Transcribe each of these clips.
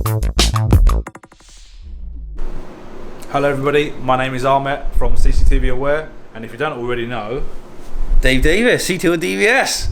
Hello everybody, my name is Ahmet from CCTV Aware, and if you don't already know, Dave Davis, C2 and DVS.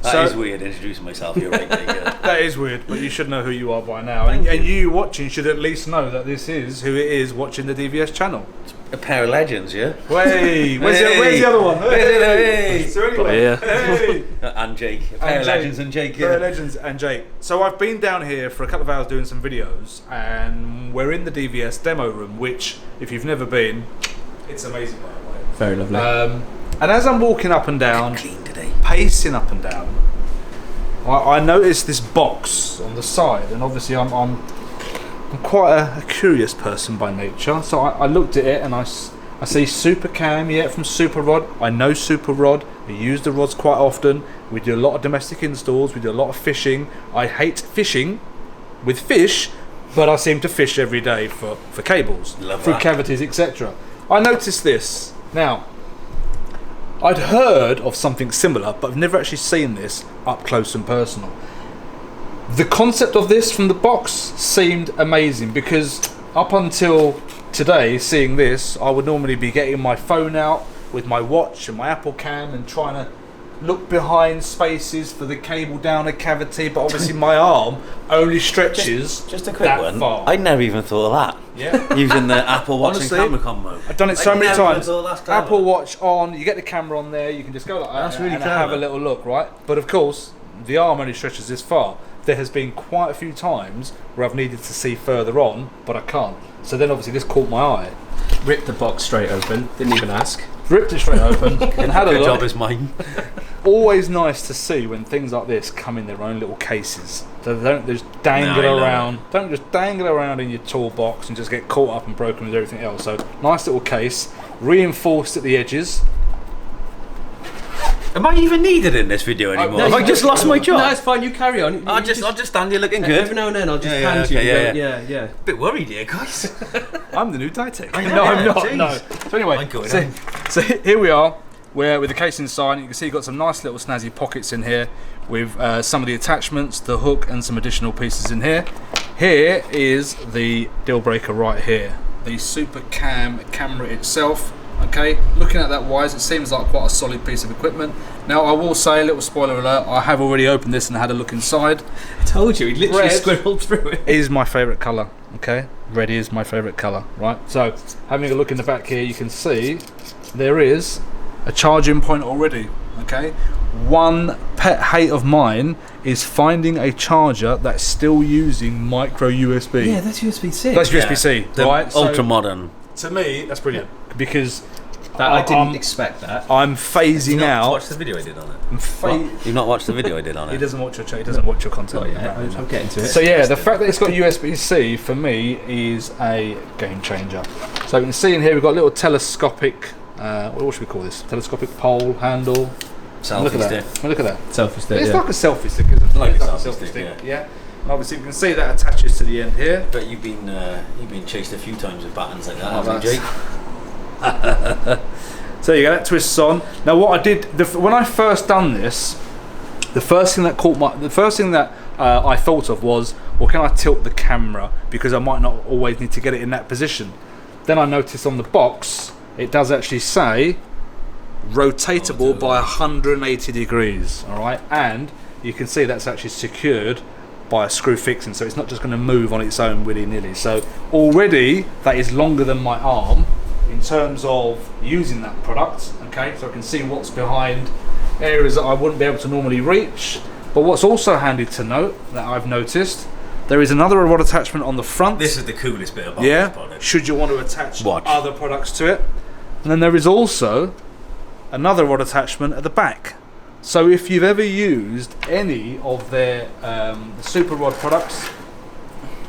That is weird introducing myself, you're right, Dave. Yeah. That is weird, but you should know who you are by now, and you watching should at least know that this is who it is watching the DVS channel. A pair of legends, yeah? Where's the other one? Hey. So anyway, hey. And Jake. A pair of legends and Jake, yeah. Pair of legends and Jake. So I've been down here for a couple of hours doing some videos, and we're in the DVS demo room, which, if you've never been, it's amazing by the way. Very lovely. And as I'm walking up and down, clean today. pacing up and down, I noticed this box on the side, and obviously I'm quite a curious person by nature, so I looked at it and I see Super Cam, yeah, from Super Rod. I know Super Rod, we use the rods quite often, we do a lot of domestic installs, we do a lot of fishing. I hate fishing with fish, but I seem to fish every day for cables, through cavities, etc. I noticed this. Now, I'd heard of something similar, but I've never actually seen this up close and personal. The concept of this from the box seemed amazing, because up until today, seeing this, I would normally be getting my phone out with my watch and my Apple Cam and trying to look behind spaces for the cable down a cavity, but obviously my arm only stretches just a quick that one. far. I never even thought of that. Yeah. Using the Apple Watch Honestly, and camera combo. I've done it so many times. That's Apple Watch on, you get the camera on there, you can just go like that. That's really and clever. have a little look, right? But of course, the arm only stretches this far. There has been quite a few times where I've needed to see further on, but I can't. So then obviously this caught my eye. Ripped the box straight open, didn't even ask. Ripped it straight open and had a Good look. job is mine. Always nice to see when things like this come in their own little cases. So they don't just dangle around. Don't just dangle around in your toolbox and just get caught up and broken with everything else. So nice little case, reinforced at the edges. Am I even needed in this video anymore? Have I just lost my job? No, it's fine, you carry on. I'll just stand here looking good. Every now and then I'll just hand you. Yeah. Bit worried here, guys. I'm the new Ditech. know, I'm not. jeez. No. So anyway, so here we are. We're with the case inside. You can see you've got some nice little snazzy pockets in here with some of the attachments, the hook, and some additional pieces in here. Here is the deal breaker right here. The Super Cam camera itself. Okay, looking at that wise, it seems like quite a solid piece of equipment. Now, I will say, a little spoiler alert, I have already opened this and had a look inside. I told you, he literally Red squirreled through it. Is my favourite colour, okay? Red is my favourite colour, right? So, having a look in the back here, you can see there is a charging point already, okay? One pet hate of mine is finding a charger that's still using micro USB. Yeah, that's USB-C. That's USB-C, right? Ultra modern. To me, that's brilliant, because I didn't expect that. I'm phasing out. Watch the video I did on it. You've not watched the video I did on it. He doesn't watch your content. I'm getting to it. So yeah, the fact that it's got USB-C for me is a game changer. So you can see in here we've got a little telescopic, what should we call this? Telescopic pole handle. Selfie stick. Look at that. Selfie stick. It's like a selfie stick, isn't it? Like It's a selfie stick, yeah. And obviously you can see that attaches to the end here. But you've been chased a few times with buttons like that, haven't you, Jake? So you got that twists on. Now what I did when I first done this, the first thing that I thought of was, well, can I tilt the camera, because I might not always need to get it in that position. Then I noticed on the box it does actually say rotatable by 180 degrees. All right, and you can see that's actually secured by a screw fixing, so it's not just going to move on its own willy-nilly. So already that is longer than my arm in terms of using that product. Okay, so I can see what's behind areas that I wouldn't be able to normally reach. But what's also handy to note that I've noticed, there is another rod attachment on the front. This is the coolest bit about this product. Should you want to attach other products to it. And then there is also another rod attachment at the back. So if you've ever used any of their Super Rod products,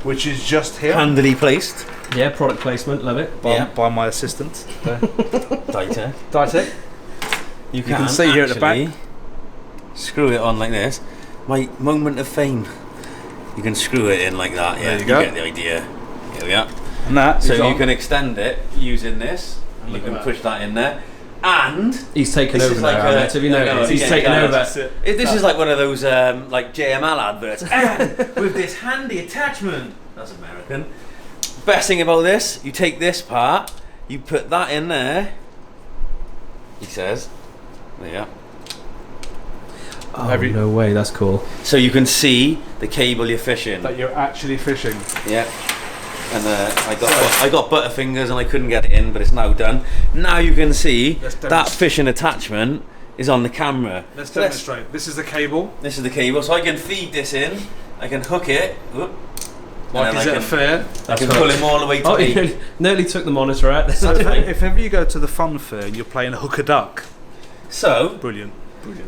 which is just here, handily placed. Yeah, product placement, love it. By my assistant, Ditech. You can see here at the back. Screw it on like this. My moment of fame. You can screw it in like that. Yeah, there you go. Get the idea. Here we are. And that so you can extend it using this. You can push that in there. And he's taken this over is now. like Ahmet. Have you noticed? He's taken over. This is like one of those like JML adverts. And with this handy attachment. That's American. Best thing about this, you take this part, you put that in there. He says, there you are. Oh, no way, that's cool. So you can see the cable you're fishing. That you're actually fishing. Yeah. And I got butterfingers and I couldn't get it in, but it's now done. Now you can see that fishing attachment is on the camera. Let's demonstrate. This is the cable. This is the cable, so I can feed this in. I can hook it. Like, is it a fair? I can pull him all the way to me. Nearly took the monitor out. So if ever you go to the fun fair and you're playing hook a duck. So brilliant.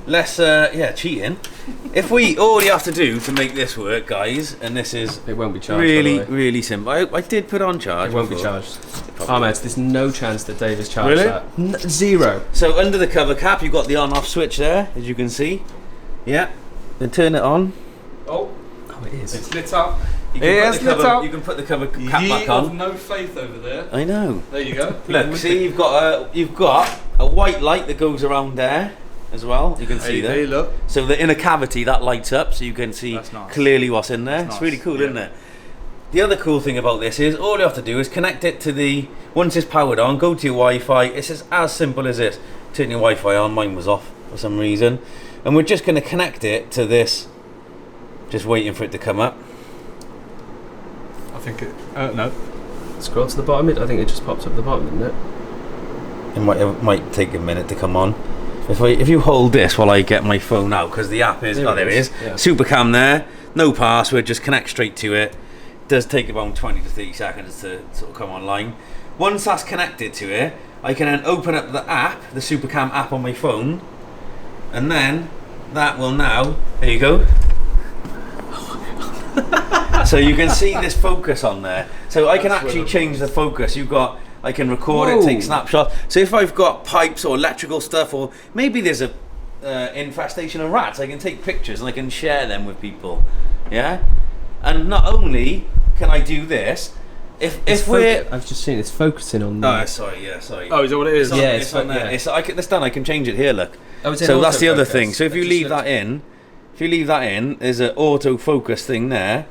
Let's cheating. If all you have to do to make this work, guys, and this is it won't be charged. Really simple. I did put on charge. It won't be charged. Ahmet, there's no chance that Dave has charged that. Zero. So under the cover cap, you've got the on-off switch there, as you can see. Yeah. Then turn it on. Oh, it is. It's lit up. You can put the cover cap back on. Of no faith over there. I know. There you go. Look, see, you've got a white light that goes around there as well. You can see that. Hey, look. So the inner cavity that lights up, so you can see clearly what's in there. It's really cool, isn't it? The other cool thing about this is all you have to do is connect it to once it's powered on, go to your Wi-Fi. It's as simple as this. Turn your Wi-Fi on. Mine was off for some reason, and we're just going to connect it to this. Just waiting for it to come up. I think it. No. Scroll to the bottom. I think it just pops up at the bottom, doesn't it? It might take a minute to come on. If you hold this while I get my phone out, because the app is there it is. Yeah. Supercam there. No password. Just connect straight to it. It does take about 20 to 30 seconds to sort of come online. Once that's connected to it, I can then open up the app, the Supercam app on my phone, and then that will now. There you go. So you can see this focus on there. So I can actually change the focus. I can record it, take snapshots. So if I've got pipes or electrical stuff, or maybe there's a infestation of rats, I can take pictures and I can share them with people. Yeah. And not only can I do this, if we're I've just seen it's focusing on. Sorry. Oh, is that what it is? It's on there. It's done. I can change it here. Look. Oh, so that's the other thing. So if you leave that in. If you leave that in, there's an autofocus thing there.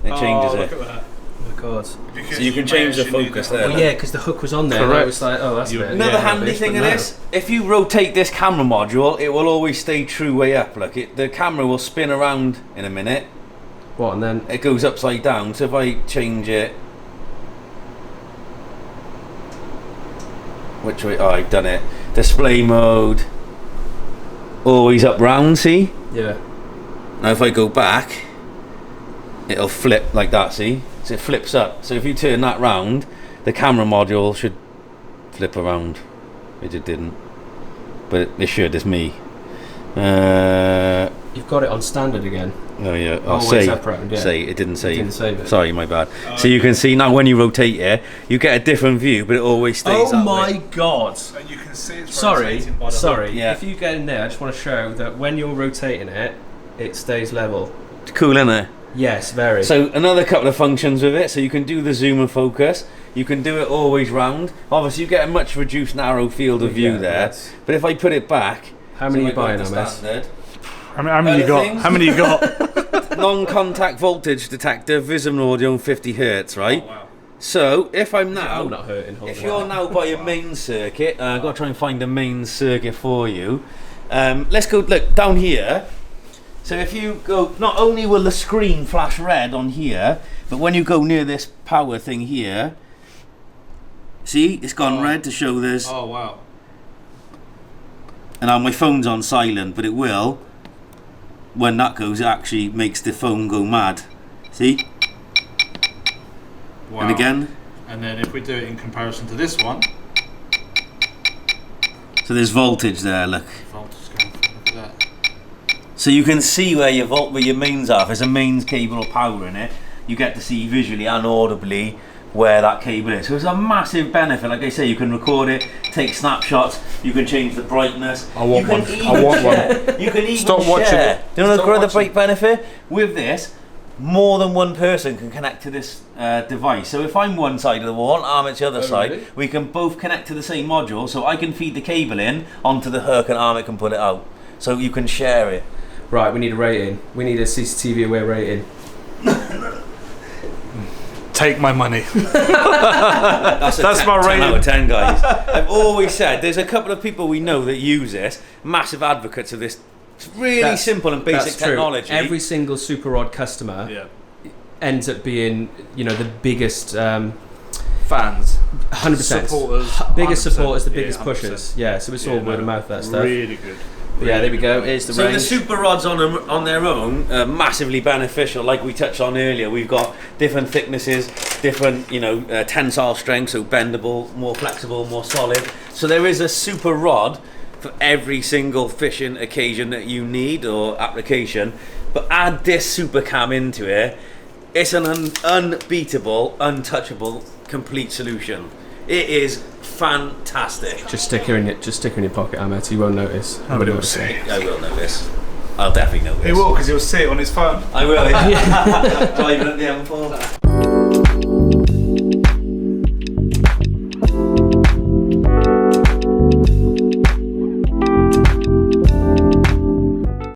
It changes it. Look at that. Oh my god. So you can change the focus there. Well, yeah, because the hook was on there. Correct. I was like, that's a bit. Another handy thing of this, if you rotate this camera module, it will always stay true way up. Look, the camera will spin around in a minute. What, and then? It goes upside down. So if I change it. Which way? Oh, I've done it. Display mode. Always up round, see? Yeah. Now if I go back, it'll flip like that, see? So it flips up. So if you turn that round, the camera module should flip around. It didn't. But it should, it's me. You've got it on standard again. Oh yeah, Always say it didn't save. It didn't save it. Sorry, my bad. So you can see now when you rotate it, you get a different view, but it always stays that way. Oh my god! And you can see it's Sorry. Yeah. If you get in there, I just want to show that when you're rotating it, it stays level. Cool, isn't it? Yes, very. So another couple of functions with it. So you can do the zoom and focus. You can do it always round. Obviously, you get a much reduced narrow field of view there. But if I put it back, how many are you buying, Ahmet? How many you got? How many you got? Non-contact voltage detector, Vism audio, 50 hertz, right? Oh, wow. So if I'm now, I'm not hurting. if you're now by a main circuit, I've got to try and find a main circuit for you. Let's go look down here. So if you go, not only will the screen flash red on here, but when you go near this power thing here, see, it's gone red to show there's. Oh wow. And now my phone's on silent, but it will. When that goes, it actually makes the phone go mad. See? Wow. And again. And then if we do it in comparison to this one. So there's voltage there, look. Voltage going through, look at that. So you can see where your mains are. If there's a mains cable or power in it, you get to see visually and audibly where that cable is. So it's a massive benefit. Like I say, you can record it, take snapshots, you can change the brightness. I want one. You can even Stop share. watching it. You know the great benefit? With this, more than one person can connect to this device. So if I'm one side of the wall, Ahmet's the other side, really? we can both connect to the same module. So I can feed the cable in onto the hook and Ahmet can put it out. So you can share it. Right, we need a rating. We need a CCTV Aware rating. Take my money. That's my 10 rating. out of 10, guys. I've always said there's a couple of people we know that use this, massive advocates of this. It's really simple and basic That's true. technology. Every single Super Rod customer ends up being, the biggest fans, 100% supporters, biggest 100%. supporters, the biggest 100%. pushers. Yeah, so it's all word of mouth, that stuff. Really good. But yeah, there we go. It's the So range. the super rods on their own are massively beneficial. Like we touched on earlier, we've got different thicknesses, different tensile strength, so bendable, more flexible, more solid. So there is a super rod for every single fishing occasion that you need or application. But add this super cam into it, it's an unbeatable, untouchable, complete solution. It is fantastic. Just stick her in your pocket, Ahmet. You won't notice. Nobody will see. I will notice. I'll definitely notice. He will, because he'll see it on his phone. I will. Yeah. Driving at the M4.